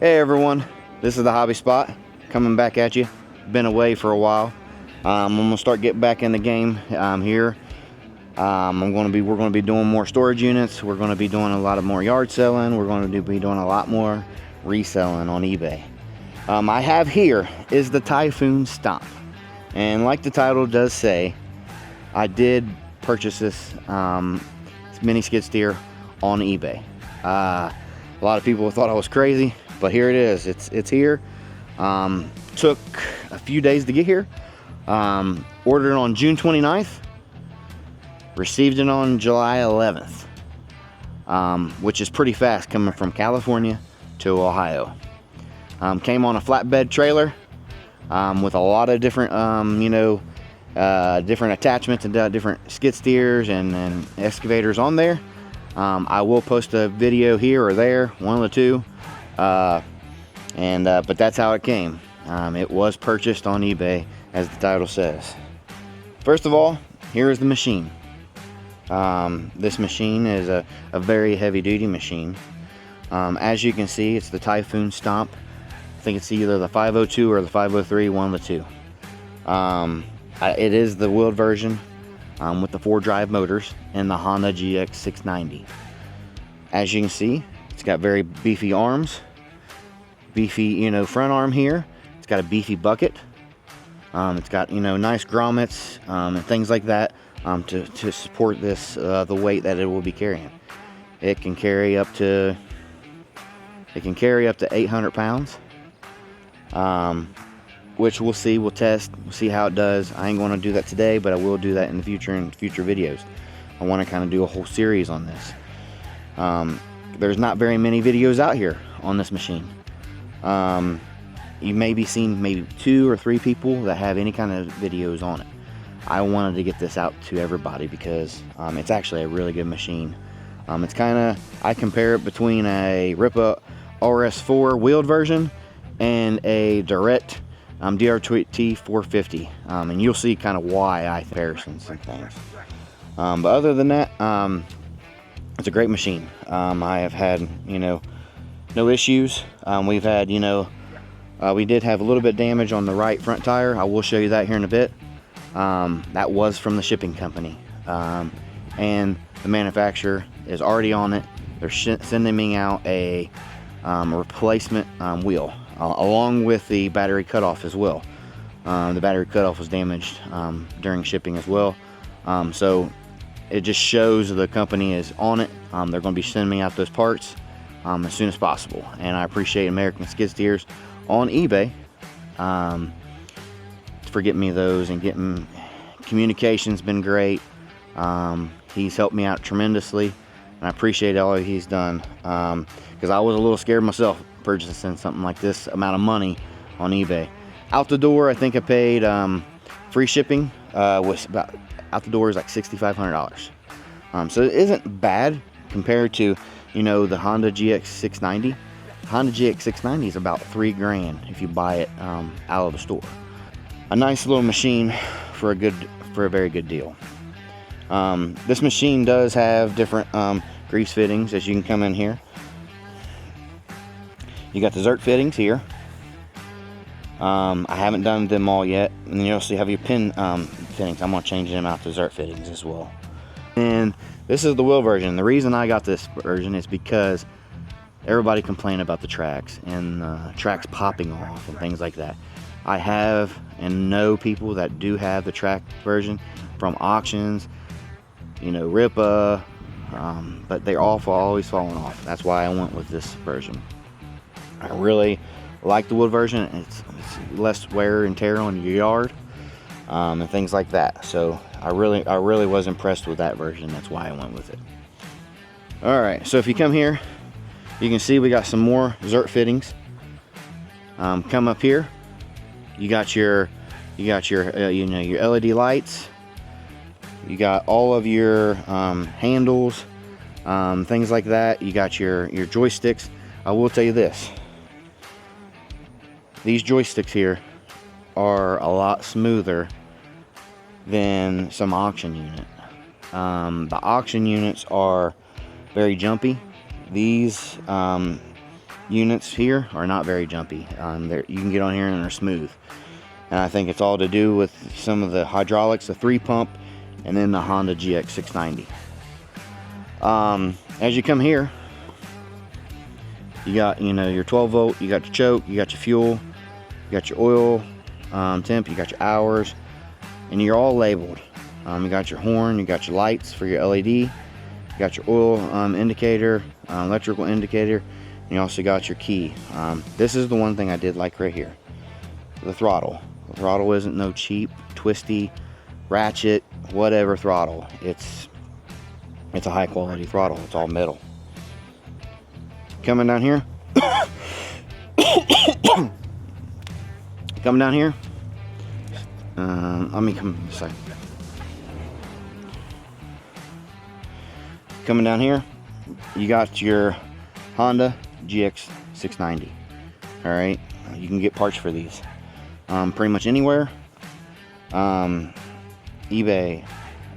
Hey everyone, this is the Hobby Spot coming back at you. Been away for a while. I'm gonna start getting back in the game here. We're gonna be doing more storage units. We're gonna be doing a lot of more yard selling. We're going to be doing a lot more reselling on eBay. I have here is the Typhon Stomp, and like the title does say, I did purchase this mini skid steer on eBay. A lot of people thought I was crazy, but here it is. It's here. Took a few days to get here. Ordered it on June 29th. Received it on July 11th, which is pretty fast coming from California to Ohio. Came on a flatbed trailer with a lot of different, different attachments and different skid steers and excavators on there. I will post a video here or there, one of the two. But that's how it came. It was purchased on eBay, as the title says. First of all, here is the machine. This machine is a very heavy-duty machine. As you can see, it's the Typhon Stomp. I think it's either the 502 or the 503, one of the two. It is the wheeled version with the 4-drive motors and the Honda GX690. As you can see, it's got very beefy arms, beefy front arm here. It's got a beefy bucket. It's got nice grommets and things like that to support this the weight that it will be carrying. It can carry up to 800 pounds, which we'll see. We'll test. We'll see how it does. I ain't going to do that today, but I will do that in the future videos. I want to kind of do a whole series on this. There's not very many videos out here on this machine. You may be seeing maybe 2 or 3 people that have any kind of videos on it. I wanted to get this out to everybody because it's actually a really good machine. It's kind of, I compare it between a Ripa RS4 wheeled version and a direct DRT 450, and you'll see kind of why I comparisons and things. But other than that, it's a great machine. I have had no issues. We've had we did have a little bit of damage on the right front tire. I will show you that here in a bit. That was from the shipping company, and the manufacturer is already on it. They're sending me out a replacement wheel along with the battery cutoff as well. The battery cutoff was damaged during shipping as well, so it just shows the company is on it. They're going to be sending me out those parts as soon as possible, and I appreciate American Skid Steers on eBay for getting me those, and getting communication's been great. He's helped me out tremendously, and I appreciate all he's done, because I was a little scared myself purchasing something like this amount of money on eBay. Out the door, I think I paid free shipping was about, out the door is like $6,500. So it isn't bad compared to the Honda GX690. Honda GX690 is about $3 grand if you buy it out of the store. A nice little machine for a very good deal. This machine does have different grease fittings, as you can come in here. You got the Zert fittings here. I haven't done them all yet, and then you also have your pin fittings. I'm gonna change them out to Zert fittings as well. And this is the wheel version. The reason I got this version is because everybody complained about the tracks and tracks popping off and things like that. I have and know people that do have the track version from auctions, Ripa, but they're always falling off. That's why I went with this version. I really like the wood version. It's less wear and tear on your yard and things like that. So I really was impressed with that version. That's why I went with it. All right, so if you come here, you can see we got some more Zert fittings. Come up here, you got your your LED lights. You got all of your handles, things like that. You got your joysticks. I will tell you this: these joysticks here are a lot smoother than some auction unit. The auction units are very jumpy. These units here are not very jumpy. You can get on here and they're smooth. And I think it's all to do with some of the hydraulics, the 3-pump, and then the Honda GX690. As you come here, you got, your 12 volt, you got your choke, you got your fuel, you got your oil temp, you got your hours, and you're all labeled. You got your horn, you got your lights for your LED, you got your oil indicator, electrical indicator, and you also got your key. This is the one thing I did like right here, the throttle. The throttle isn't no cheap, twisty, ratchet, whatever throttle. It's a high quality throttle. It's all metal. Coming down here, coming down here. Let me come this side. Coming down here, you got your Honda GX690. All right, you can get parts for these pretty much anywhere. eBay,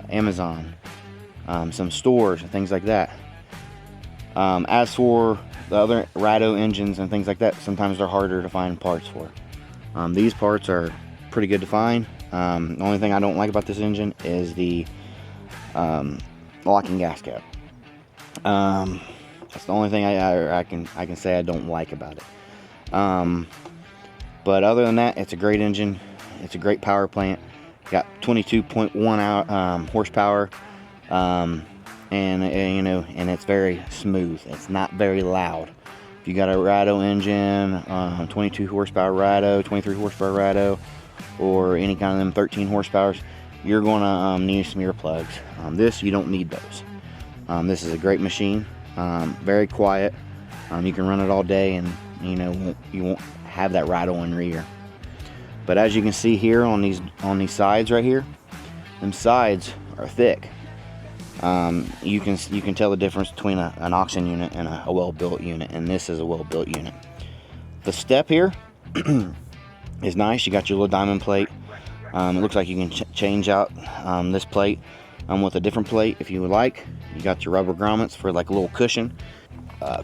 Amazon, some stores and things like that. As for the other Rado engines and things like that, sometimes they're harder to find parts for. These parts are pretty good to find. The only thing I don't like about this engine is the locking gas cap. That's the only thing I can say I don't like about it. But other than that, it's a great engine. It's a great power plant. Got 22.1 horsepower, and it's very smooth. It's not very loud. If you got a Rado engine, 22 horsepower Rado, 23 horsepower Rado, or any kind of them 13 horsepowers, you're gonna need some earplugs. This, you don't need those. This is a great machine. Very quiet. You can run it all day, and you won't have that rattle in your ear. But as you can see here on these sides right here, them sides are thick. You can tell the difference between an auction unit and a well-built unit, and this is a well-built unit. The step here is nice. You got your little diamond plate. It looks like you can change out this plate with a different plate if you would like. You got your rubber grommets for like a little cushion.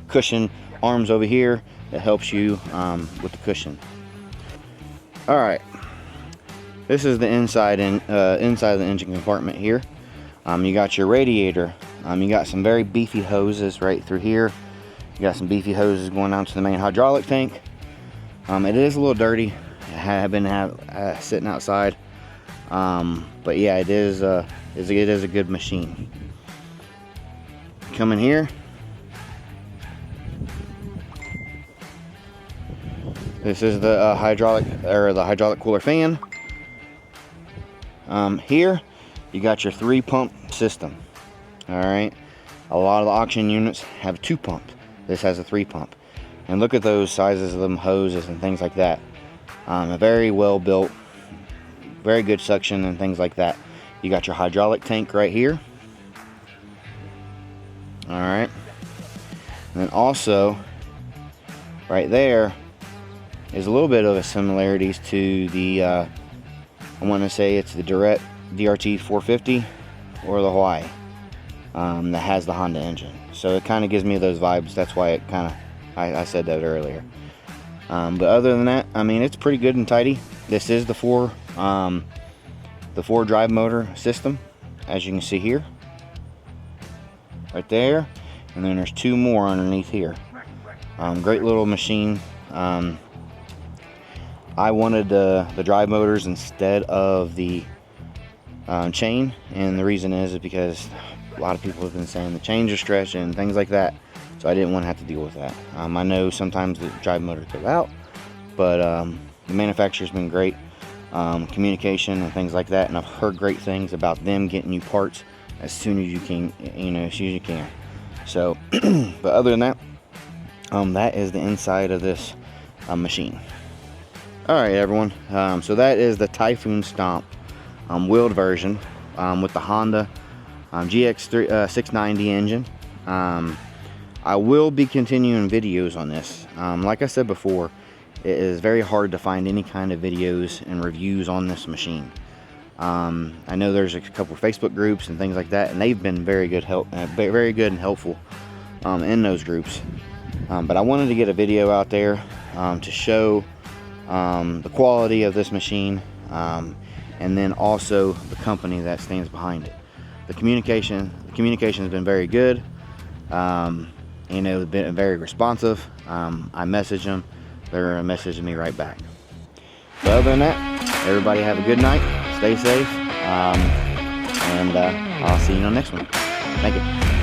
Cushion arms over here that helps you with the cushion. All right, this is the inside of the engine compartment here. You got your radiator. You got some very beefy hoses right through here. You got some beefy hoses going down to the main hydraulic tank. It is a little dirty. I have been sitting outside, but yeah, it is a good machine. Come in here. This is the hydraulic cooler fan. Here you got your 3-pump system. All right, a lot of the auction units have 2-pump. This has a 3-pump, and look at those sizes of them hoses and things like that. A very well built, very good suction and things like that. You got your hydraulic tank right here. All right, and then also right there is a little bit of a similarities to the I want to say it's the DRT 450 or the Hawaii that has the Honda engine. So it kind of gives me those vibes. That's why it kind of I said that earlier. But other than that, I mean, it's pretty good and tidy. This is the four drive motor system, as you can see here, right there, and then there's 2 more underneath here. Great little machine. I wanted the drive motors instead of the chain, and the reason is because a lot of people have been saying the chains are stretching and things like that, so I didn't want to have to deal with that. I know sometimes the drive motors go out, but the manufacturer's been great, communication and things like that, and I've heard great things about them getting you parts as soon as you can, as soon as you can. So, but other than that, that is the inside of this machine. All right, everyone. So that is the Typhon Stomp wheeled version with the Honda GX690 engine. I will be continuing videos on this. Like I said before, it is very hard to find any kind of videos and reviews on this machine. I know there's a couple of Facebook groups and things like that, and they've been very good and helpful in those groups. But I wanted to get a video out there to show the quality of this machine, and then also the company that stands behind it. The communication has been very good. They've been very responsive. I message them, they're messaging me right back. So other than that, everybody have a good night, stay safe, and I'll see you on the next one. Thank you.